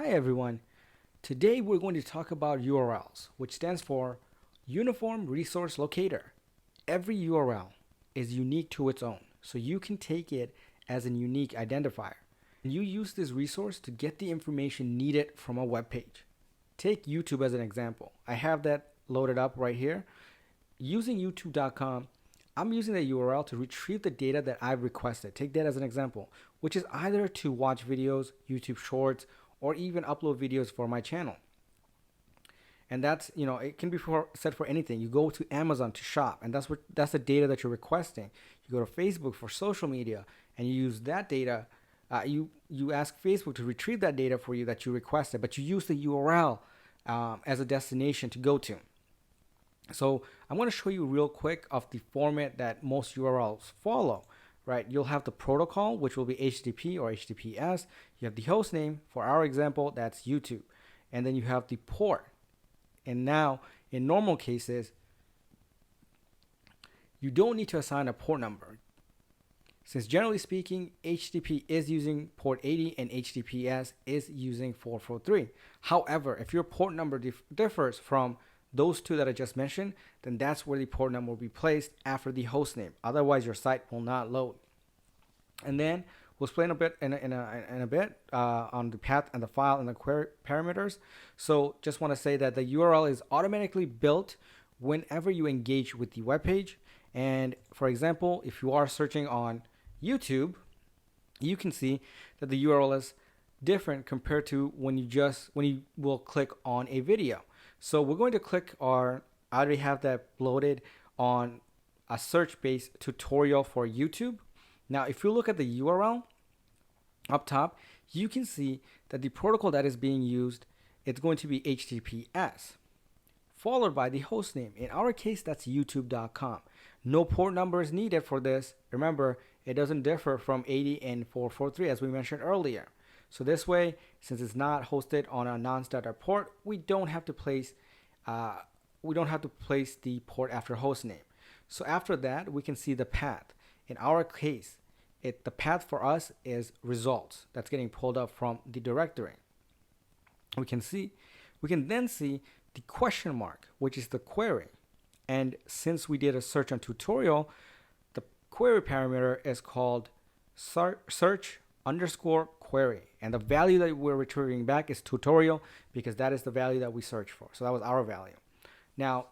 Hi everyone. Today we're going to talk about URLs, which stands for Uniform Resource Locator. Every URL is unique to its own, so you can take it as a unique identifier. You use this resource to get the information needed from a web page. Take YouTube as an example. I have that loaded up right here. Using youtube.com, I'm using the URL to retrieve the data that I've requested. Take that as an example, which is either to watch videos, YouTube Shorts, or even upload videos for my channel. And that's, it can be set for anything. You go to Amazon to shop, and that's the data that you're requesting. You go to Facebook for social media, and you use that data. You ask Facebook to retrieve that data for you that you requested, but you use the URL as a destination to go to. So I'm going to show you real quick of the format that most URLs follow. Right, you'll have the protocol, which will be HTTP or HTTPS. You have the host name. For our example, that's YouTube. And then you have the port. And now, in normal cases, you don't need to assign a port number. Since generally speaking, HTTP is using port 80 and HTTPS is using 443. However, if your port number differs from those two that I just mentioned, then that's where the port number will be placed after the host name. Otherwise, your site will not load. And then we'll explain a bit in a bit on the path and the file and the query parameters. So just want to say that the URL is automatically built whenever you engage with the web page. And for example, if you are searching on YouTube, you can see that the URL is different compared to when you will click on a video. So we're going to click I already have that loaded on a search-based tutorial for YouTube. Now, if you look at the URL up top, you can see that the protocol that is being used, it's going to be HTTPS, followed by the host name. In our case, that's youtube.com. No port number is needed for this. Remember, it doesn't differ from 80 and 443 as we mentioned earlier. So this way, since it's not hosted on a non-standard port, we don't have to place the port after host name. So after that, we can see the path. In our case, the path for us is results. That's getting pulled up from the directory. We can then see the question mark, which is the query. And since we did a search on tutorial, the query parameter is called search_query, and the value that we're returning back is tutorial because that is the value that we searched for. So that was our value. Now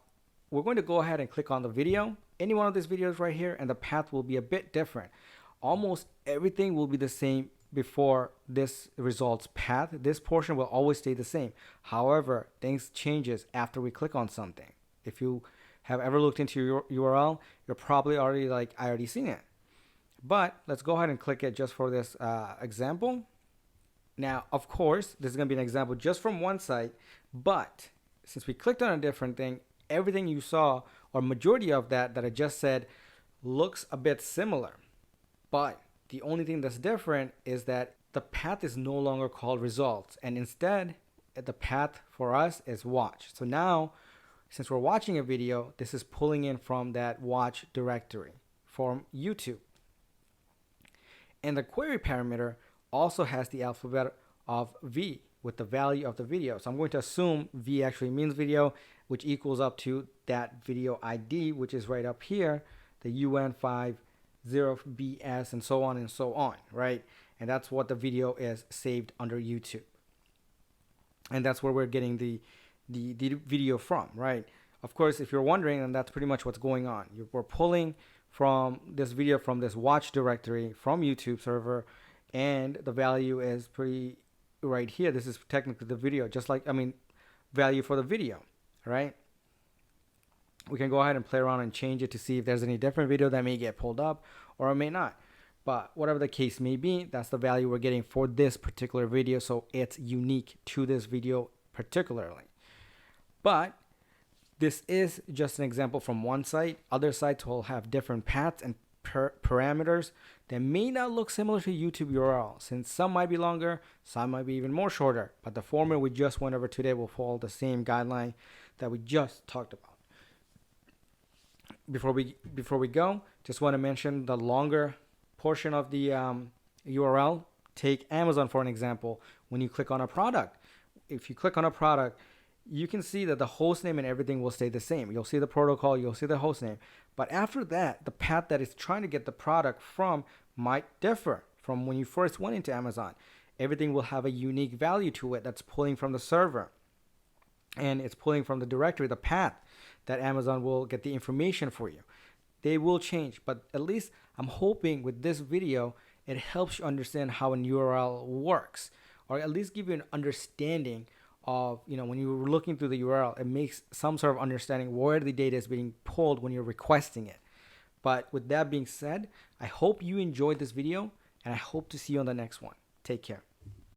we're going to go ahead and click on the video, any one of these videos right here, and the path will be a bit different. Almost everything will be the same before this results path. This portion will always stay the same. However, things changes after we click on something. If you have ever looked into your URL, you're probably already like, I already seen it. But let's go ahead and click it just for this example. Now, of course, this is going to be an example just from one site, but since we clicked on a different thing, everything you saw, or majority of that I just said, looks a bit similar. But the only thing that's different is that the path is no longer called results, and instead, the path for us is watch. So now, since we're watching a video, this is pulling in from that watch directory from YouTube. And the query parameter also has the alphabet of V with the value of the video. So I'm going to assume V actually means video, which equals up to that video ID, which is right up here, the UN50BS and so on, right? And that's what the video is saved under YouTube. And that's where we're getting the video from, right? Of course, if you're wondering, then that's pretty much what's going on. We're pulling from this video from this watch directory from YouTube server, and the value is pretty right here. This is technically the video, value for the video, right? We can go ahead and play around and change it to see if there's any different video that may get pulled up or it may not. But whatever the case may be, that's the value we're getting for this particular video, so it's unique to this video particularly. But this is just an example from one site. Other sites will have different paths and parameters that may not look similar to YouTube URL, since some might be longer, some might be even more shorter. But the format we just went over today will follow the same guideline that we just talked about. Before we go, just want to mention the longer portion of the URL. Take Amazon for an example. When you click on a product, if you click on a product, you can see that the host name and everything will stay the same. You'll see the protocol, you'll see the host name. But after that, the path that it's trying to get the product from might differ from when you first went into Amazon. Everything will have a unique value to it that's pulling from the server. And it's pulling from the directory, the path that Amazon will get the information for you. They will change, but at least I'm hoping with this video, it helps you understand how an URL works, or at least give you an understanding of, when you're looking through the URL, it makes some sort of understanding where the data is being pulled when you're requesting it. But with that being said, I hope you enjoyed this video, and I hope to see you on the next one. Take care.